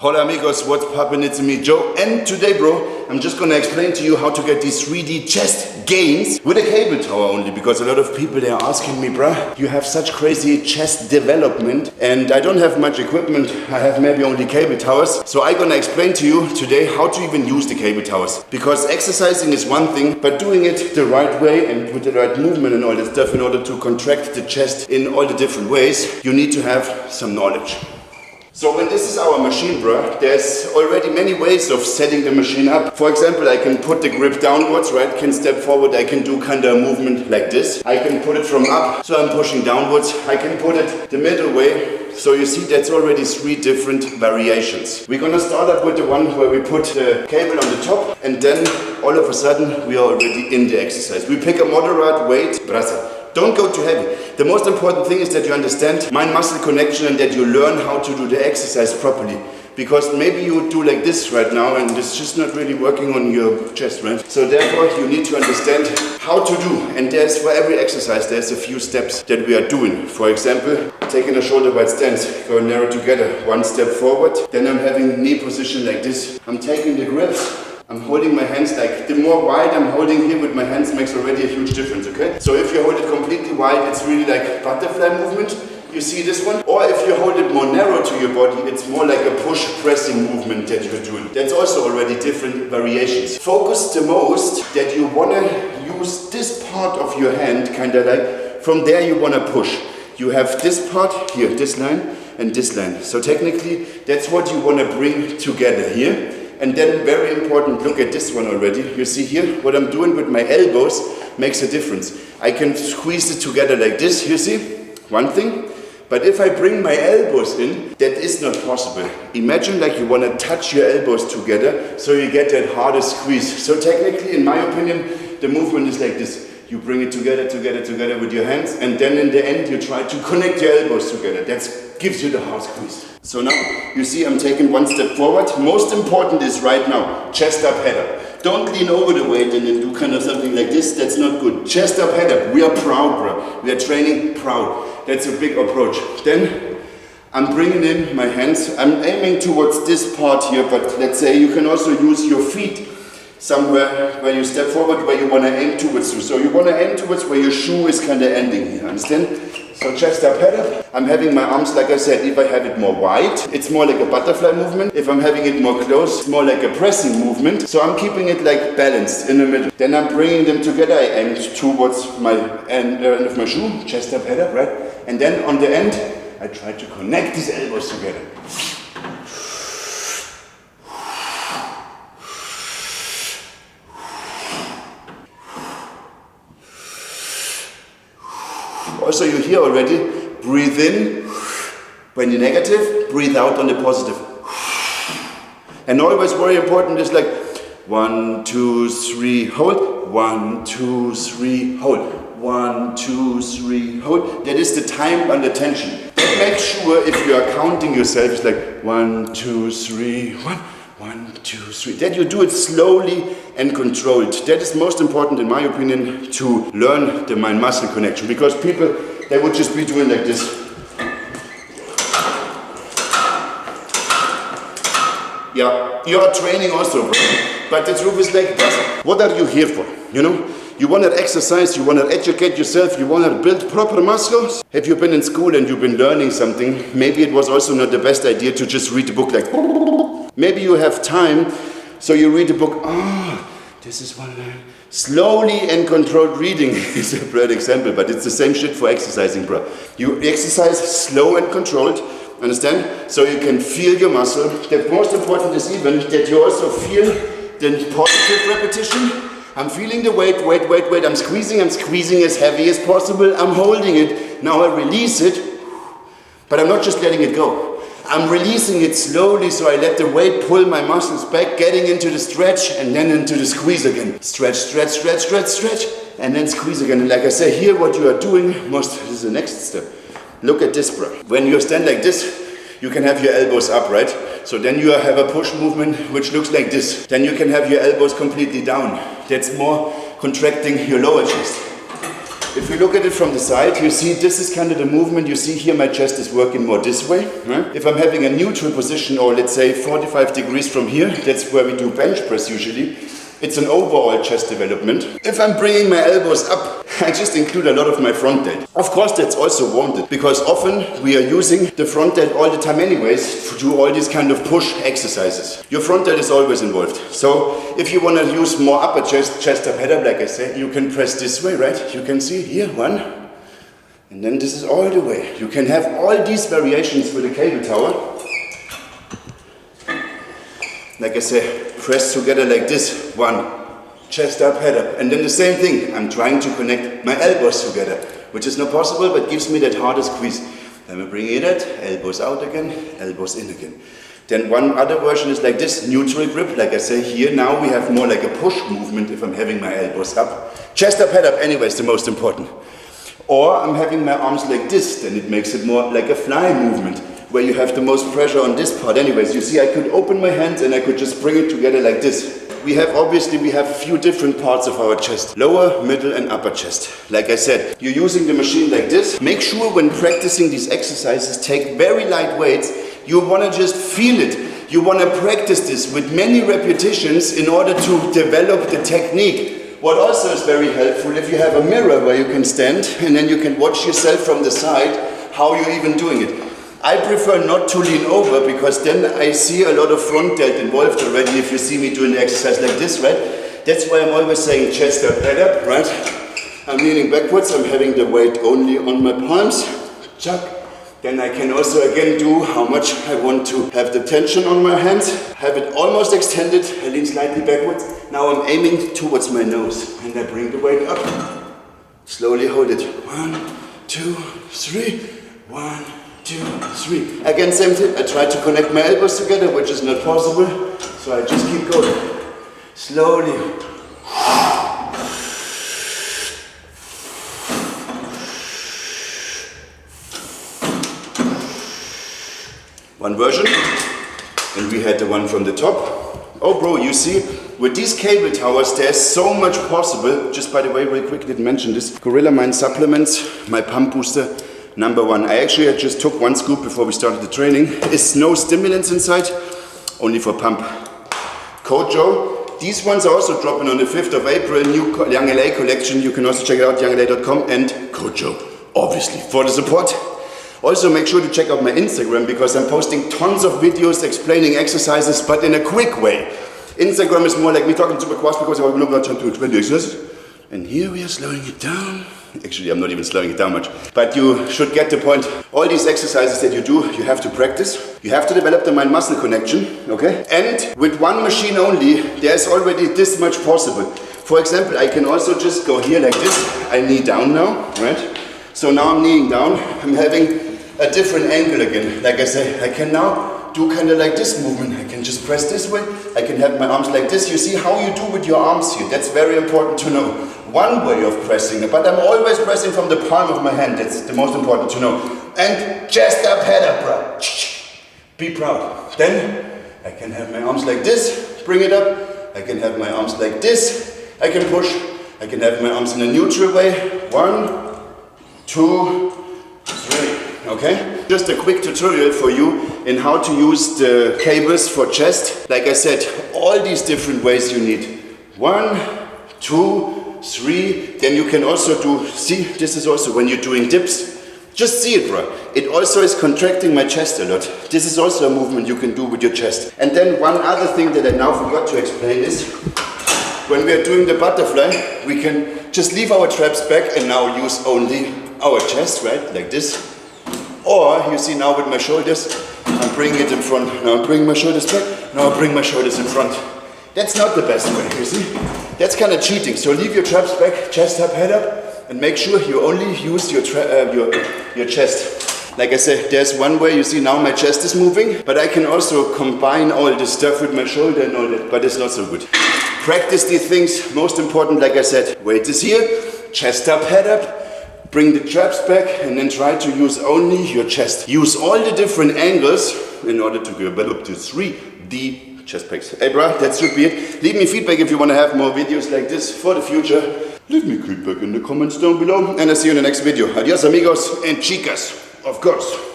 Hola amigos, what's poppin'? It's me, Joe, and today, bro, I'm just gonna explain to you how to get these 3D chest gains with a cable tower only, because a lot of people, they're asking me, bruh, you have such crazy chest development, and I don't have much equipment, I have maybe only cable towers, so I'm gonna explain to you today how to even use the cable towers, because exercising is one thing, but doing it the right way and with the right movement and all that stuff in order to contract the chest in all the different ways, you need to have some knowledge. So when this is our machine, bruh, there's already many ways of setting the machine up. For example, I can put the grip downwards, right? Can step forward, I can do kind of a movement like this. I can put it from up, so I'm pushing downwards. I can put it the middle way. So you see, that's already 3 different variations. We're gonna start up with the one where we put the cable on the top, and then all of a sudden we are already in the exercise. We pick a moderate weight, brasa. Don't go too heavy. The most important thing is that you understand mind-muscle connection and that you learn how to do the exercise properly. Because maybe you do like this right now and it's just not really working on your chest, right? So therefore you need to understand how to do. And there's, for every exercise, there's a few steps that we are doing. For example, taking a shoulder wide stance, going narrow together, 1 step forward. Then I'm having knee position like this. I'm taking the grip. I'm holding my hands like, the more wide I'm holding here with my hands makes already a huge difference, okay? So if you hold it completely wide, it's really like butterfly movement. You see this one? Or if you hold it more narrow to your body, it's more like a push pressing movement that you're doing. That's also already different variations. Focus the most that you wanna use this part of your hand, kinda like, from there you wanna push. You have this part here, this line and this line. So technically, that's what you wanna bring together here. And then, very important, look at this one already. You see here, what I'm doing with my elbows makes a difference. I can squeeze it together like this, you see? One thing. But if I bring my elbows in, that is not possible. Imagine like you want to touch your elbows together, so you get that harder squeeze. So technically, in my opinion, the movement is like this. You bring it together with your hands, and then in the end, you try to connect your elbows together. That gives you the hard squeeze. So now, you see I'm taking 1 step forward. Most important is right now, chest up, head up. Don't lean over the weight and then do kind of something like this. That's not good. Chest up, head up. We are proud, bro. We are training proud. That's a big approach. Then, I'm bringing in my hands. I'm aiming towards this part here, but let's say you can also use your feet somewhere where you step forward, where you want to aim towards. So you want to aim towards where your shoe is kind of ending here, understand? So chest up, head up. I'm having my arms, like I said, if I have it more wide, it's more like a butterfly movement. If I'm having it more close, it's more like a pressing movement. So I'm keeping it like balanced in the middle. Then I'm bringing them together. I aim towards my end of my shoe, chest up, head up, right? And then on the end, I try to connect these elbows together. Also, you hear already, breathe in when you're negative, breathe out on the positive. And always very important is like 1, 2, 3, hold. 1, 2, 3, hold. 1, 2, 3, hold. That is the time under tension. But make sure if you are counting yourself, it's like 1, 2, 3, 1. 1, 2, 3. That you do it slowly and controlled. That is most important, in my opinion, to learn the mind-muscle connection. Because people, they would just be doing like this. Yeah, you are training also, bro. But the truth is like this. What are you here for? You know? You want to exercise, you want to educate yourself, you want to build proper muscles. Have you been in school and you've been learning something? Maybe it was also not the best idea to just read a book like... Maybe you have time, so you read a book, this is one line. Slowly and controlled reading is a bad example, but it's the same shit for exercising, bro. You exercise slow and controlled, understand? So you can feel your muscle. The most important is even that you also feel the positive repetition. I'm feeling the weight, I'm squeezing as heavy as possible, I'm holding it. Now I release it, but I'm not just letting it go. I'm releasing it slowly, so I let the weight pull my muscles back, getting into the stretch and then into the squeeze again. Stretch, stretch, stretch, stretch, stretch, and then squeeze again. And like I say, here what you are doing, this is the next step. Look at this, bro. When you stand like this, you can have your elbows up, right? So then you have a push movement which looks like this. Then you can have your elbows completely down. That's more contracting your lower chest. If you look at it from the side, you see this is kind of the movement. You see here my chest is working more this way. Right? If I'm having a neutral position, or let's say 45 degrees from here, that's where we do bench press usually. It's an overall chest development. If I'm bringing my elbows up, I just include a lot of my front delt. Of course, that's also wanted, because often we are using the front delt all the time anyways to do all these kind of push exercises. Your front delt is always involved. So if you want to use more upper chest up, head up, like I said, you can press this way, right? You can see here, 1, and then this is all the way. You can have all these variations with the cable tower. Like I say, press together like this, 1, chest up, head up. And then the same thing, I'm trying to connect my elbows together, which is not possible, but gives me that harder squeeze. Then we bring it out, elbows out again, elbows in again. Then one other version is like this, neutral grip. Like I say here, now we have more like a push movement if I'm having my elbows up. Chest up, head up anyway is the most important. Or I'm having my arms like this, then it makes it more like a fly movement, where you have the most pressure on this part anyways. You see, I could open my hands and I could just bring it together like this. We have a few different parts of our chest. Lower, middle and upper chest. Like I said, you're using the machine like this. Make sure when practicing these exercises, take very light weights. You want to just feel it. You want to practice this with many repetitions in order to develop the technique. What also is very helpful, if you have a mirror where you can stand and then you can watch yourself from the side, how you're even doing it. I prefer not to lean over, because then I see a lot of front delt involved already if you see me doing the exercise like this, right? That's why I'm always saying chest up, head up, right? I'm leaning backwards, I'm having the weight only on my palms, chuck. Then I can also again do how much I want to have the tension on my hands, have it almost extended, I lean slightly backwards. Now I'm aiming towards my nose and I bring the weight up. Slowly hold it. 1, 2, 3, 1, 2, 3. Again, same thing. I try to connect my elbows together, which is not possible. So I just keep going. Slowly. One version. And we had the one from the top. Oh bro, you see, with these cable towers, there's so much possible. Just by the way, real quick, didn't mention this. Gorilla Mind supplements, my pump booster. Number 1, I just took 1 scoop before we started the training. It's no stimulants inside, only for pump. Code Joe. These ones are also dropping on the 5th of April, new Young LA collection. You can also check it out, youngla.com, and Code Joe, obviously, for the support. Also make sure to check out my Instagram, because I'm posting tons of videos explaining exercises, but in a quick way. Instagram is more like me talking super fast because I have no time to explain the exercises. And here we are slowing it down. Actually, I'm not even slowing it down much. But you should get the point. All these exercises that you do, you have to practice. You have to develop the mind-muscle connection, okay? And with one machine only, there's already this much possible. For example, I can also just go here like this. I knee down now, right? So now I'm kneeing down. I'm having a different angle again. Like I say, I can now do kind of like this movement. I can just press this way. I can have my arms like this. You see how you do with your arms here. That's very important to know. One way of pressing it, but I'm always pressing from the palm of my hand. That's the most important to know. And chest up, head up, bro. Be proud. Then I can have my arms like this, bring it up. I can have my arms like this. I can push. I can have my arms in a neutral way. 1, 2, 3. Okay? Just a quick tutorial for you in how to use the cables for chest. Like I said, all these different ways you need. 1, 2, 3, then you can also do, see, this is also when you're doing dips, just see it, bro. It also is contracting my chest a lot. This is also a movement you can do with your chest. And then one other thing that I now forgot to explain is, when we are doing the butterfly, we can just leave our traps back and now use only our chest, right, like this. Or, you see now with my shoulders, I'm bringing it in front. Now I'm bringing my shoulders back, now I bring my shoulders in front. That's not the best way, you see? That's kind of cheating. So leave your traps back, chest up, head up, and make sure you only use your chest. Like I said, there's one way, you see now my chest is moving, but I can also combine all this stuff with my shoulder and all that, but it's not so good. Practice these things, most important, like I said, weight is here, chest up, head up, bring the traps back, and then try to use only your chest. Use all the different angles in order to develop to 3D chest packs. Hey bruh, that should be it. Leave me feedback if you want to have more videos like this for the future. Leave me feedback in the comments down below, and I'll see you in the next video. Adios amigos and chicas, of course.